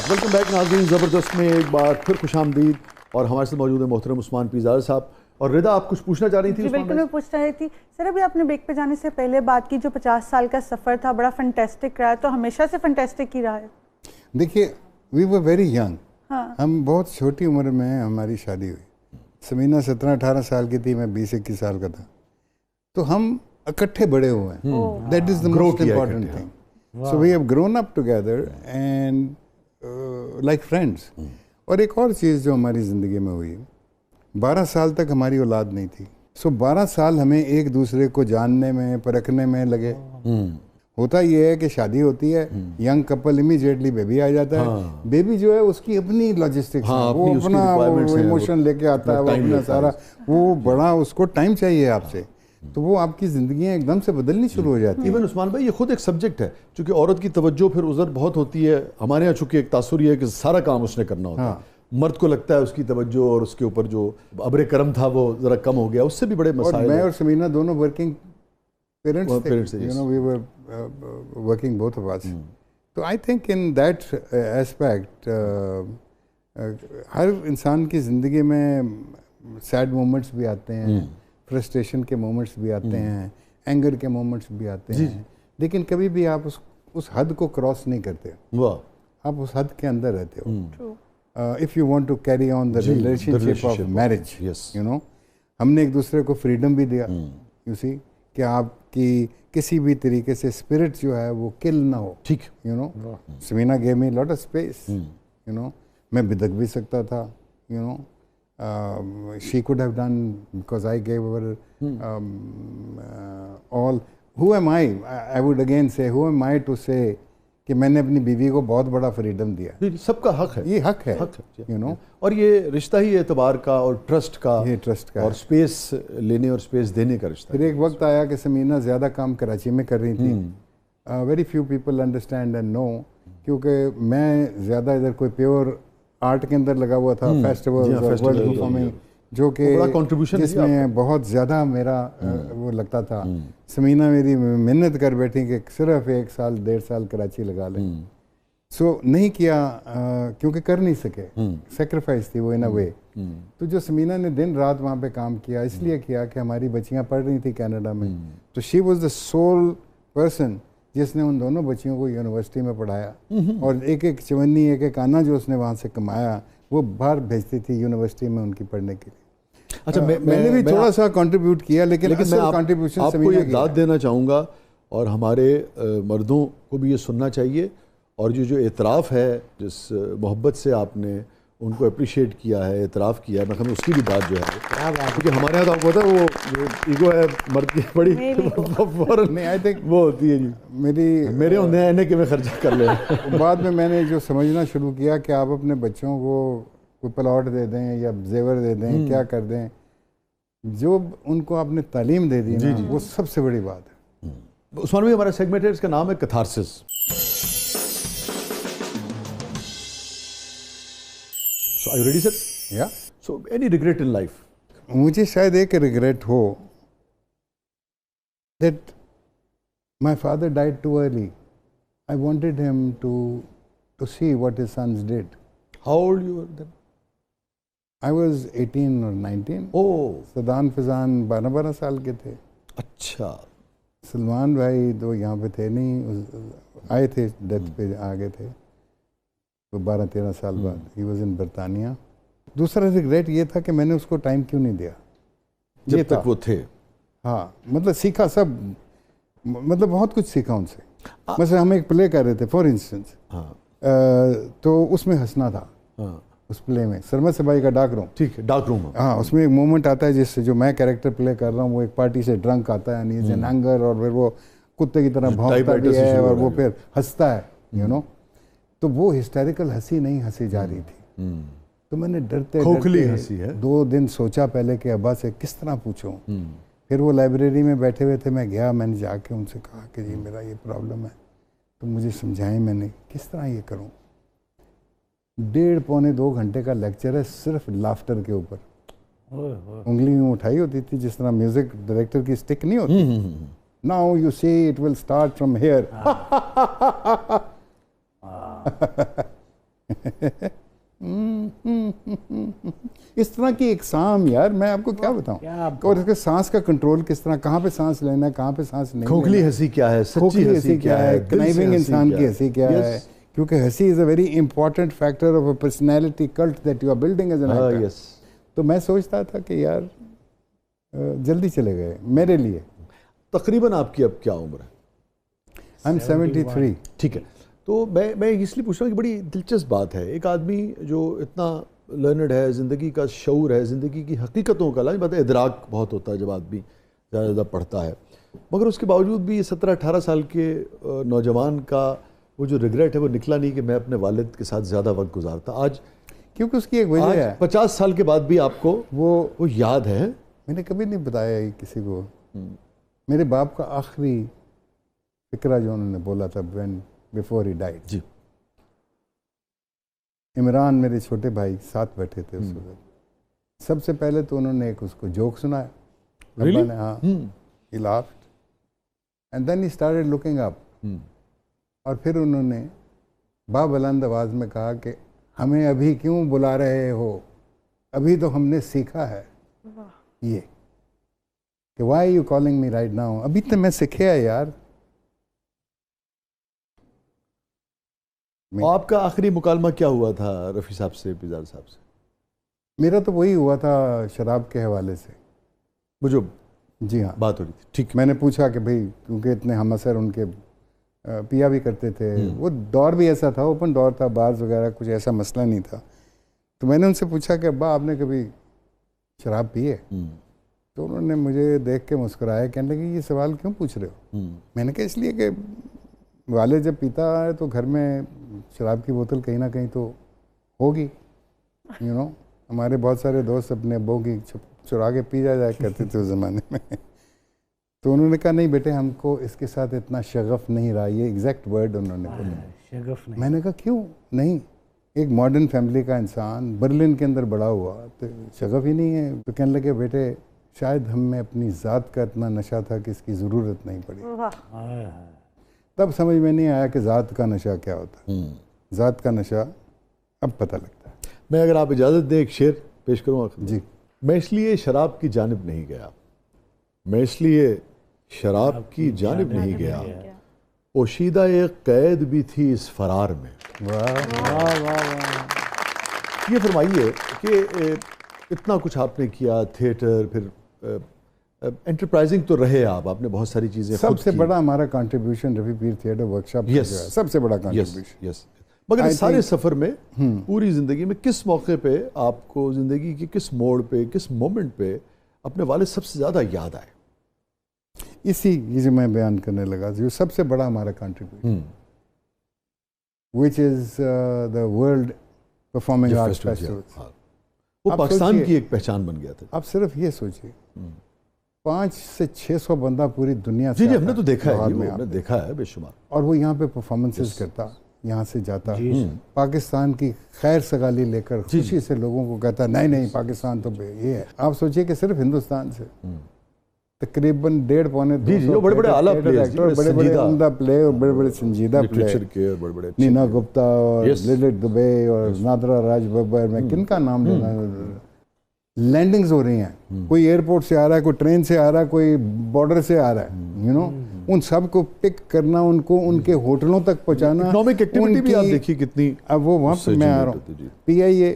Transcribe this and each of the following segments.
Welcome back नाज़रीन, ज़बरदस्त में एक बार फिर खुशामदीद। और हमारे साथ मौजूद है मोहतरम उस्मान पीज़ार साहब। और रिदा, आप कुछ पूछना चाह रही थी? जी बिल्कुल, मैं पूछ रही थी सर, अभी आपने ब्रेक पे जाने से पहले बात की जो 50 साल का सफ़र था बड़ा फंटेस्टिक रहा है, तो हमेशा से फंटेस्टिक ही रहा है। देखिए, वी वर वेरी यंग। हाँ। हम बहुत छोटी उम्र में हमारी शादी हुई। समीना 17-18 साल की थी, मैं 20-21 साल का था। तो हम इकट्ठे बड़े हुए हैं। That is the most important thing. So we have grown up together and like friends. और एक और चीज़ जो हमारी ज़िंदगी में हुई, 12 साल तक हमारी औलाद नहीं थी। सो 12 साल हमें एक दूसरे को जानने में, परखने में लगे। होता ये है कि शादी होती है, यंग कपल इमीडिएटली बेबी आ जाता है। बेबी जो है उसकी अपनी लॉजिस्टिक्स, वो अपना इमोशन लेके आता है, वो अपना सारा, वो बड़ा उसको टाइम चाहिए आपसे। तो वो आपकी ज़िंदगियाँ एकदम से बदलनी शुरू हो जाती है। इवन उस्मान भाई, ये खुद एक सब्जेक्ट है, क्योंकि औरत की तवज्जो फिर उधर बहुत होती है। हमारे यहाँ चूंकि एक तासुर ये है कि सारा काम उसने करना होता है। मर्द को लगता है उसकी तवज्जो और उसके ऊपर जो अब्रे करम था वो ज़रा कम हो गया, उससे भी बड़े मसाइल। मैं और समीना दोनों वर्किंग पेरेंट्स थे, you know, we were working both of us. तो I think in that aspect हर इंसान की ज़िंदगी में सैड मोमेंट्स भी आते हैं, फ्रस्ट्रेशन के मोमेंट्स भी आते हैं, एंगर के मोमेंट्स भी आते हैं, लेकिन कभी भी आप उस हद को क्रॉस नहीं करते। आप उस हद के अंदर रहते हो। If you want to carry on the relationship of marriage, you know, हमने एक दूसरे को फ्रीडम भी दिया, यू सी, कि आपकी किसी भी तरीके से स्पिरिट जो है वो किल ना हो। ठीक, you know, Samina gave me lot of space, you know, मैं बिदक भी सकता था, you know, she could have done, because I gave her all. Who am I? I would again say, who am I to say कि मैंने अपनी बीवी को बहुत बड़ा फ्रीडम दिया। सबका हक है, ये हक है, यू नो। और ये रिश्ता ही एतबार का और ट्रस्ट का, ये ट्रस्ट का और स्पेस लेने और स्पेस देने का रिश्ता। फिर एक वक्त आया कि समीना ज़्यादा काम कराची में कर रही थी। Very few people understand and know, क्योंकि मैं ज़्यादा इधर कोई प्योर आर्ट के अंदर लगा हुआ था, फेस्टिवल, वर्ल्ड परफॉर्मिंग, जो कि जिसमें बहुत ज़्यादा मेरा वो लगता था। समीना मेरी मेहनत कर बैठी कि सिर्फ 1 साल 1.5 साल कराची लगा लें। सो नहीं किया, क्योंकि कर नहीं सके, सेक्रीफाइस थी वो इन अ वे। तो जो समीना ने दिन रात वहाँ पे काम किया, इसलिए किया कि हमारी बच्चियाँ पढ़ रही थी कनाडा में। तो she was the sole person जिसने उन दोनों बच्चियों को यूनिवर्सिटी में पढ़ाया, और एक एक चवन्नी, एक एक आना जो उसने वहाँ से कमाया वो बाहर भेजती थी यूनिवर्सिटी में उनकी पढ़ने के लिए। अच्छा, मैंने भी थोड़ा सा कंट्रीब्यूट किया, लेकिन मैं कंट्रीब्यूशन आपको ये दाद देना चाहूँगा, और हमारे मर्दों को भी ये सुनना चाहिए। और जो एतराफ़ है, जिस मोहब्बत से आपने उनको अप्रिशिएट किया है, एतराफ़ किया है, मतलब उसकी भी बात जो है, क्योंकि हमारे यहाँ तो आपको पता है वो जो ईगो है मर्द की बड़ी फौरन नहीं, आई थिंक वो होती है जी, मेरे होंगे इन्हें कि मैं खर्चा कर ले। बाद में मैंने जो समझना शुरू किया कि आप अपने बच्चों को कोई प्लॉट दे दें या जेवर दे दें, क्या कर दें, जो उनको आपने तालीम दे दी ना, वो सबसे बड़ी बात है। उस्मान भाई, हमारा सेगमेंट है, इसका नाम है catharsis. So, are you ready, sir? Yeah. So, any regret in life? मुझे शायद एक रिग्रेट हो, that my father died too early. I wanted him to see what his sons did. How old you were then? I was 18 or 19. Oh. सदान Fizaan 12 साल के थे। अच्छा। सलमान भाई तो यहाँ पे थे नहीं, आए थे, डेथ पे आ गए थे तो 12-13 साल बाद। ही वॉज इन बरतानिया। दूसरा रिग्रेट ये था कि मैंने उसको टाइम क्यों नहीं दिया जब तक वो थे। हाँ, मतलब सीखा सब, मतलब बहुत कुछ सीखा उनसे। मतलब हम एक प्ले कर रहे थे फॉर इंस्टेंस, तो उसमें हंसना था। उस प्ले में सरमद सबाई का डार्क रूम, ठीक है, डार्क रूम, हाँ, उसमें एक मोमेंट आता है जिससे जो मैं कैरेक्टर प्ले कर रहा हूँ, वो एक पार्टी से ड्रंक आता है, नीचे एंगर, और फिर वो कुत्ते की तरह भौंकता भी है और वो फिर हंसता है, यू नो। तो वो हिस्टेरिकल हंसी नहीं हंसी जा रही थी। तो मैंने डरते खोखली हंसी है। 2 दिन सोचा पहले कि अब्बा से किस तरह पूछूं। फिर वो लाइब्रेरी में बैठे हुए थे, मैं गया, मैंने जाके उनसे कहा कि जी मेरा ये प्रॉब्लम है, तो मुझे समझाएं मैंने किस तरह ये करूं। 1.5-2 घंटे का लेक्चर है सिर्फ लाफ्टर के ऊपर। उंगली में उठाई होती थी जिस तरह म्यूजिक डायरेक्टर की स्टिक नहीं होती। Now you see it will start from here. इस तरह की एक शाम यार, मैं आपको क्या बताऊं। और इसके सांस का कंट्रोल किस तरह, कहाँ पे सांस लेना है, कहाँ पे सांस नहीं, खोखली हंसी क्या है, सच्ची हंसी क्या है, कनाइविंग इंसान की हंसी क्या है, क्योंकि हंसी is a very important factor of a personality cult that you are building as an actor. तो मैं सोचता था कि यार जल्दी चले गए मेरे लिए। तकरीबन आपकी अब क्या उम्र है? I am 73। ठीक है, तो मैं इसलिए पूछ रहा हूँ कि बड़ी दिलचस्प बात है, एक आदमी जो इतना लर्नड है, ज़िंदगी का शऊर है, ज़िंदगी की हकीकतों का लाज बात है, इदराक बहुत होता है जब आदमी ज़्यादा पढ़ता है, मगर उसके बावजूद भी 17-18 साल के नौजवान का वो जो रिग्रेट है वो निकला नहीं कि मैं अपने वालिद के साथ ज़्यादा वक्त गुजारता। आज क्योंकि उसकी एक वजह है, 50 साल के बाद भी आपको वो याद है। मैंने कभी नहीं बताया ये किसी को। मेरे बाप का आखिरी फिक्रा जो उन्होंने बोला था व्हेन बिफोर ही डाइड जी, इमरान मेरे छोटे भाई साथ बैठे थे उस वक्त। सबसे पहले तो उन्होंने एक उसको जोक सुनाया, really? ने, हाँ, he laughed and then he started looking up। और फिर उन्होंने बाबुलंद आवाज में कहा कि हमें अभी क्यों बुला रहे हो, अभी तो हमने सीखा है ये कि why you calling me right now, अभी तो मैं सीखे है यार। आपका आखिरी मुकालमा क्या हुआ था रफ़ी साहब से, पिज़ार साहब से? मेरा तो वही हुआ था शराब के हवाले से, वो जो जी हाँ बात हो रही थी। ठीक, मैंने पूछा कि भाई, क्योंकि इतने हम असर उनके पिया भी करते थे, वो दौर भी ऐसा था, ओपन दौर था, बार्स वगैरह कुछ ऐसा मसला नहीं था। तो मैंने उनसे पूछा कि अब्बा आपने कभी शराब पी है? तो उन्होंने मुझे देख के मुस्कुराया, कहने लगे ये सवाल क्यों पूछ रहे हो? मैंने कहा इसलिए कि वाले जब पीता है तो घर में शराब की बोतल कहीं ना कहीं तो होगी, यू नो। हमारे बहुत सारे दोस्त अपने अब्बों की चुरा के पी जाया करते थे उस ज़माने में। तो उन्होंने कहा नहीं बेटे, हमको इसके साथ इतना शगफ नहीं रहा, ये एग्जैक्ट वर्ड उन्होंने बोला, शगफ नहीं। मैंने कहा क्यों नहीं, एक मॉडर्न फैमिली का इंसान बर्लिन के अंदर बड़ा हुआ तो शगफ ही नहीं है। तो कहने लगे बेटे शायद हम में अपनी ज़ात का इतना नशा था कि इसकी ज़रूरत नहीं पड़ी। तब समझ में नहीं आया कि ज़ात का नशा क्या होता है। ज़ात का नशा अब पता लगता है। मैं अगर आप इजाज़त दें एक शेर पेश करूँ जी। मैं इसलिए शराब की जानिब नहीं गया, मैं इसलिए शराब की जानिब नहीं गया, पोशीदा एक कैद भी थी इस फरार में। वाह वाह वाह। ये फरमाइए कि इतना कुछ आपने किया, थिएटर, फिर एंटरप्राइजिंग तो रहे आप, आपने बहुत सारी चीज़ें। सबसे बड़ा हमारा कंट्रीब्यूशन रफ़ी पीर थिएटर वर्कशॉप का जो है, सबसे बड़ा कंट्रीब्यूशन। यस। मगर इस सारे सफ़र में, पूरी ज़िंदगी में किस मौके पे आपको, ज़िंदगी के किस मोड़ पे, किस मोमेंट पे अपने वालिद सबसे ज़्यादा याद आए? इसी ये जो मैं बयान करने लगा, जो सबसे बड़ा हमारा contribution, which is the world performing arts festival. वो पाकिस्तान की एक पहचान बन गया था। आप सिर्फ ये सोचिए, 500 से 600 बंदा पूरी दुनिया से, जी हमने तो देखा है, हमने देखा है बेशुमार, और वो यहाँ पे परफॉर्मेंसेस करता, यहाँ से जाता, पाकिस्तान की खैर सगाली लेकर खुशी से लोगों को कहता नहीं नहीं पाकिस्तान तो ये है। आप सोचिए कि सिर्फ हिंदुस्तान से तकरीबन 1.5-2 बड़े बड़े आला प्लेयर्स, बड़े बड़े उम्दा प्ले और बड़े बड़े संजीदा प्ले, नीना गुप्ता और लिलित दुबे और नादरा राज बब्बर, मैं किनका नाम लेना। लैंडिंग्स हो रही हैं, कोई एयरपोर्ट से आ रहा है, कोई ट्रेन से आ रहा है, कोई बॉर्डर से आ रहा है, यू नो, उन सब को पिक करना, उनको उनके होटलों तक पहुंचाना। इकोनॉमिक एक्टिविटी भी आप देखिए कितनी। अब वो वहाँ पे मैं आ रहा हूँ, PIA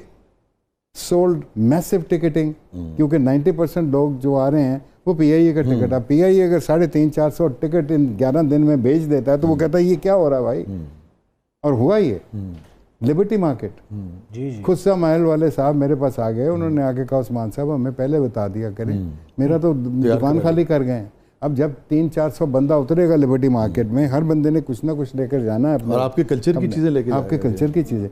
सोल्ड मैसिव टिकटिंग, क्योंकि 90% लोग जो आ रहे हैं वो PIA का टिकट है। PIA अगर 350-400 टिकट इन 11 दिन में बेच देता है तो वो कहता है ये क्या हो रहा है भाई। और हुआ ये लिबर्टी मार्केट। खुद सा महल वाले साहब मेरे पास आ गए, उन्होंने आके कहा उस्मान साहब हमें पहले बता दिया करें, मेरा तो दुकान खाली कर गए। अब जब 300-400 बंदा उतरेगा लिबर्टी मार्केट में, हर बंदे ने कुछ ना कुछ लेकर जाना है अपना, और आपके कल्चर की चीज़ें लेकर, आपके कल्चर की चीज़ें।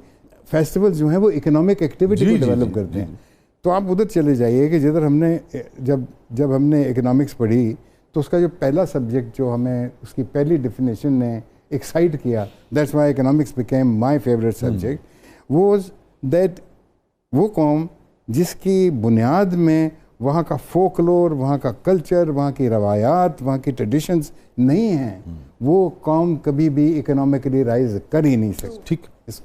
फेस्टिवल जो हैं वो इकोनॉमिक एक्टिविटी को डेवलप करते हैं। तो आप उधर चले जाइए कि जिधर हमने जब हमने इकोनॉमिक्स पढ़ी तो उसका जो पहला सब्जेक्ट जो हमें उसकी पहली डेफिनेशन ने एक्साइट किया, that's why economics became my favourite subject, was that वो कौम जिसकी बुनियाद में वहाँ का फोकलोर, वहाँ का कल्चर, वहाँ की रवायात, वहाँ की ट्रेडिशंस नहीं हैं, वो कौम कभी भी इकोनॉमिकली राइज कर ही नहीं सकती। ठीक, इस